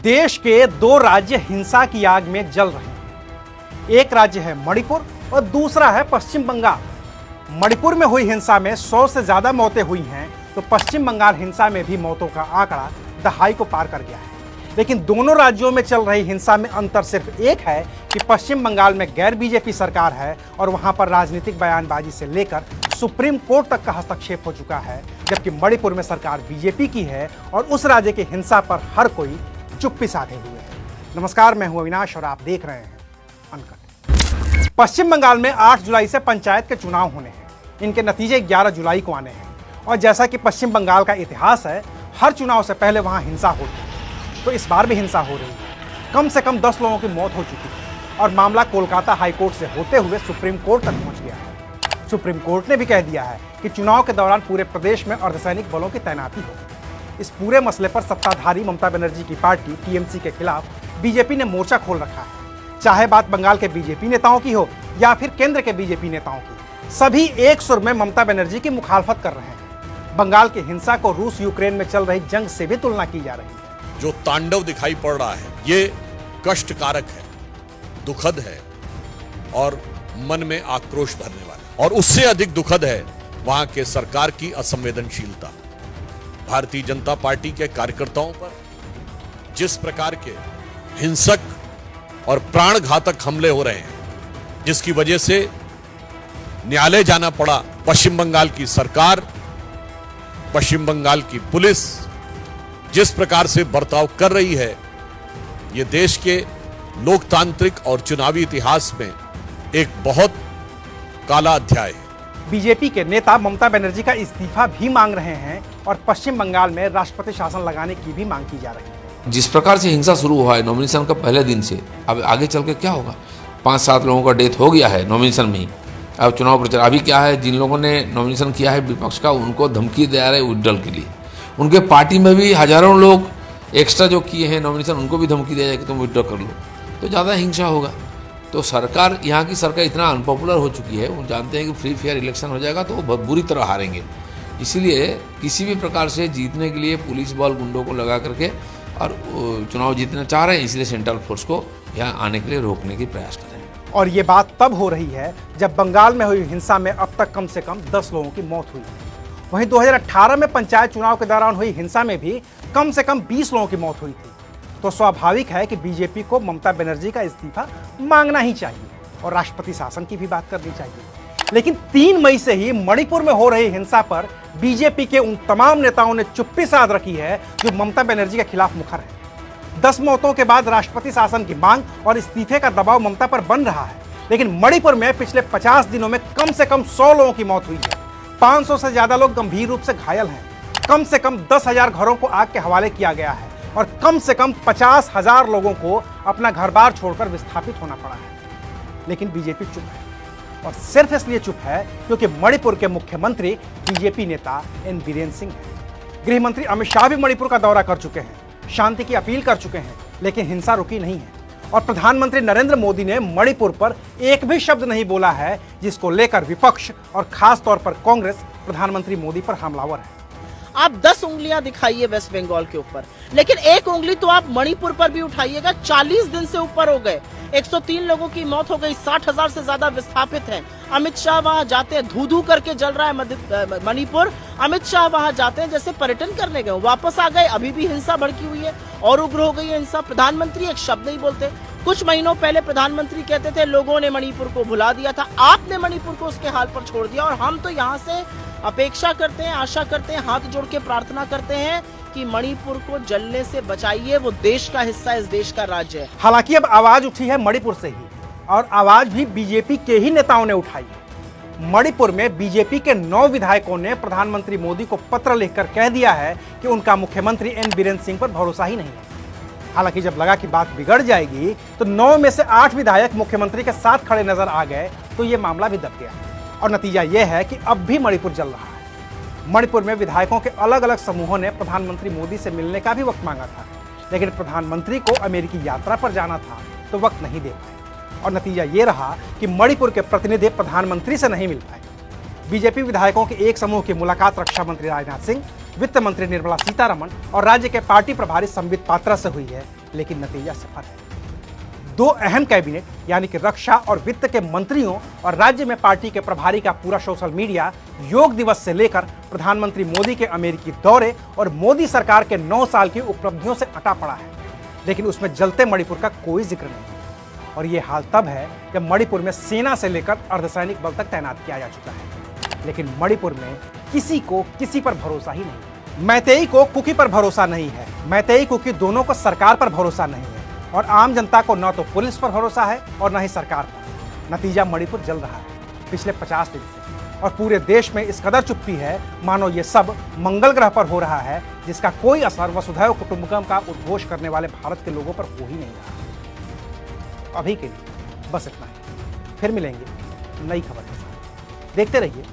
देश के दो राज्य हिंसा की आग में जल रहे हैं। एक राज्य है मणिपुर और दूसरा है पश्चिम बंगाल। मणिपुर में हुई हिंसा में 100 से ज्यादा मौतें हुई हैं, तो पश्चिम बंगाल हिंसा में भी मौतों का आंकड़ा दहाई को पार कर गया है। लेकिन दोनों राज्यों में चल रही हिंसा में अंतर सिर्फ एक है कि पश्चिम बंगाल में गैर बीजेपी सरकार है और वहां पर राजनीतिक बयानबाजी से लेकर सुप्रीम कोर्ट तक का हस्तक्षेप हो चुका है, जबकि मणिपुर में सरकार बीजेपी की है और उस राज्य की हिंसा पर हर कोई चुप्पी साधे हुए है। नमस्कार, मैं हूं अविनाश और आप देख रहे हैं अनकट। पश्चिम बंगाल में 8 जुलाई से पंचायत के चुनाव होने हैं। इनके नतीजे 11 जुलाई को आने हैं और जैसा कि पश्चिम बंगाल का इतिहास है, हर चुनाव से पहले वहां हिंसा होती है, तो इस बार भी हिंसा हो रही है। कम से कम 10 लोगों की मौत हो चुकी है और मामला कोलकाता हाईकोर्ट से होते हुए सुप्रीम कोर्ट तक पहुंच गया है। सुप्रीम कोर्ट ने भी कह दिया है कि चुनाव के दौरान पूरे प्रदेश में अर्धसैनिक बलों की तैनाती होगी। इस पूरे मसले पर सत्ताधारी ममता बनर्जी की पार्टी टीएमसी के खिलाफ बीजेपी ने मोर्चा खोल रखा है। चाहे बात बंगाल के बीजेपी नेताओं की हो या फिर केंद्र के बीजेपी नेताओं की, सभी एक सुर में ममता बनर्जी की मुखालफत कर रहे हैं। बंगाल की हिंसा को रूस यूक्रेन में चल रही जंग से भी तुलना की जा रही है। जो तांडव दिखाई पड़ रहा है, ये कष्टकारक है, दुखद है और मन में आक्रोश भरने वाला। और उससे अधिक दुखद है वहां के सरकार की असंवेदनशीलता। भारतीय जनता पार्टी के कार्यकर्ताओं पर जिस प्रकार के हिंसक और प्राणघातक हमले हो रहे हैं, जिसकी वजह से न्यायालय जाना पड़ा, पश्चिम बंगाल की सरकार, पश्चिम बंगाल की पुलिस जिस प्रकार से बर्ताव कर रही है, यह देश के लोकतांत्रिक और चुनावी इतिहास में एक बहुत काला अध्याय है। बीजेपी के नेता ममता बनर्जी का इस्तीफा भी मांग रहे हैं और पश्चिम बंगाल में राष्ट्रपति शासन लगाने की भी मांग की जा रही है। जिस प्रकार से हिंसा शुरू हुआ है नॉमिनेशन का पहले दिन से, अब आगे चल के क्या होगा? 5-7 लोगों का डेथ हो गया है नॉमिनेशन में ही। अब चुनाव प्रचार अभी क्या है, जिन लोगों ने नॉमिनेशन किया है विपक्ष का, उनको धमकी दे रहे विड्रॉल के लिए। उनके पार्टी में भी हजारों लोग एक्स्ट्रा जो किए हैं नॉमिनेशन, उनको भी धमकी दिया जाए कि तुम विड्रॉ कर लो, तो ज़्यादा हिंसा होगा। तो सरकार, यहाँ की सरकार इतना अनपॉपुलर हो चुकी है, वो जानते हैं कि फ्री फेयर इलेक्शन हो जाएगा तो वो बहुत बुरी तरह हारेंगे। इसलिए किसी भी प्रकार से जीतने के लिए पुलिस बल गुंडों को लगा करके और चुनाव जीतना चाह रहे हैं, इसलिए सेंट्रल फोर्स को यहाँ आने के लिए रोकने की प्रयास कर रहे हैं। और ये बात तब हो रही है जब बंगाल में हुई हिंसा में अब तक कम से कम 10 लोगों की मौत हुई है। वहीं 2018 में पंचायत चुनाव के दौरान हुई हिंसा में भी कम से कम 20 लोगों की मौत हुई थी। तो स्वाभाविक है कि बीजेपी को ममता बनर्जी का इस्तीफा मांगना ही चाहिए और राष्ट्रपति शासन की भी बात करनी चाहिए। लेकिन 3 मई से ही मणिपुर में हो रही हिंसा पर बीजेपी के उन तमाम नेताओं ने चुप्पी साध रखी है जो ममता बनर्जी के खिलाफ मुखर है। 10 मौतों के बाद राष्ट्रपति शासन की मांग और इस्तीफे का दबाव ममता पर बन रहा है, लेकिन मणिपुर में पिछले 50 दिनों में कम से कम 100 लोगों की मौत हुई है। 500 से ज्यादा लोग गंभीर रूप से घायल हैं। कम से कम 10,000 घरों को आग के हवाले किया गया है और कम से कम 50,000 लोगों को अपना घर बार छोड़कर विस्थापित होना पड़ा है। लेकिन बीजेपी चुप है और सिर्फ इसलिए चुप है क्योंकि मणिपुर के मुख्यमंत्री बीजेपी नेता एन बीरेन सिंह हैं। गृह मंत्री अमित शाह भी मणिपुर का दौरा कर चुके हैं, शांति की अपील कर चुके हैं, लेकिन हिंसा रुकी नहीं है। और प्रधानमंत्री नरेंद्र मोदी ने मणिपुर पर एक भी शब्द नहीं बोला है, जिसको लेकर विपक्ष और खास तौर पर कांग्रेस प्रधानमंत्री मोदी पर हमलावर है। आप 10 उंगलियां दिखाइए वेस्ट बंगाल के ऊपर, लेकिन एक उंगली तो आप मणिपुर पर भी उठाइएगा। 40 दिन से ऊपर हो गए, 103 लोगों की मौत हो गई, 60,000 से ज्यादा विस्थापित हैं। अमित शाह वहां जाते हैं, धू धू करके जल रहा है मणिपुर। अमित शाह वहां जाते हैं जैसे पर्यटन करने गए, वापस आ गए, अभी भी हिंसा भड़की हुई है और उग्र हो गई है हिंसा। प्रधानमंत्री एक शब्द नहीं बोलते। कुछ महीनों पहले प्रधानमंत्री कहते थे लोगों ने मणिपुर को भुला दिया था, आपने मणिपुर को उसके हाल पर छोड़ दिया। और हम तो यहाँ से अपेक्षा करते हैं, आशा करते हैं, हाथ जोड़ के प्रार्थना करते हैं कि मणिपुर को जलने से बचाइए। वो देश का हिस्सा, इस देश का राज्य है। हालांकि अब आवाज उठी है मणिपुर से ही, और आवाज भी बीजेपी के ही नेताओं ने उठाई है। मणिपुर में बीजेपी के 9 विधायकों ने प्रधानमंत्री मोदी को पत्र लिखकर कह दिया है कि उनका मुख्यमंत्री एन बीरेन सिंह पर भरोसा ही नहीं है। हालांकि जब लगा कि बात बिगड़ जाएगी तो 9 में से 8 विधायक मुख्यमंत्री के साथ खड़े नजर आ गए, तो ये मामला भी दब गया। और नतीजा यह है कि अब भी मणिपुर जल रहा है। मणिपुर में विधायकों के अलग अलग समूहों ने प्रधानमंत्री मोदी से मिलने का भी वक्त मांगा था, लेकिन प्रधानमंत्री को अमेरिकी यात्रा पर जाना था तो वक्त नहीं दे पाए। और नतीजा ये रहा कि मणिपुर के प्रतिनिधि प्रधानमंत्री से नहीं मिल पाए। बीजेपी विधायकों के एक समूह की मुलाकात रक्षा मंत्री राजनाथ सिंह, वित्त मंत्री निर्मला सीतारमण और राज्य के पार्टी प्रभारी संबित पात्रा से हुई है, लेकिन नतीजा सफल है। 2 अहम कैबिनेट यानी कि रक्षा और वित्त के मंत्रियों और राज्य में पार्टी के प्रभारी का पूरा सोशल मीडिया योग दिवस से लेकर प्रधानमंत्री मोदी के अमेरिकी दौरे और मोदी सरकार के 9 साल की उपलब्धियों से अटा पड़ा है, लेकिन उसमें जलते मणिपुर का कोई जिक्र नहीं है। और ये हाल तब है जब मणिपुर में सेना से लेकर अर्धसैनिक बल तक तैनात किया जा चुका है, लेकिन मणिपुर में किसी को किसी पर भरोसा ही नहीं। मैतेई को कुकी पर भरोसा नहीं है, मैतेई कुकी दोनों को सरकार पर भरोसा नहीं है, और आम जनता को न तो पुलिस पर भरोसा है और न ही सरकार पर। नतीजा मणिपुर जल रहा है पिछले 50 दिन से, और पूरे देश में इस कदर चुप्पी है मानो ये सब मंगल ग्रह पर हो रहा है, जिसका कोई असर वसुधैव कुटुंबकम का उद्घोष करने वाले भारत के लोगों पर हो ही नहीं रहा। अभी के लिए बस इतना ही, फिर मिलेंगे नई खबर के साथ। देखते रहिए।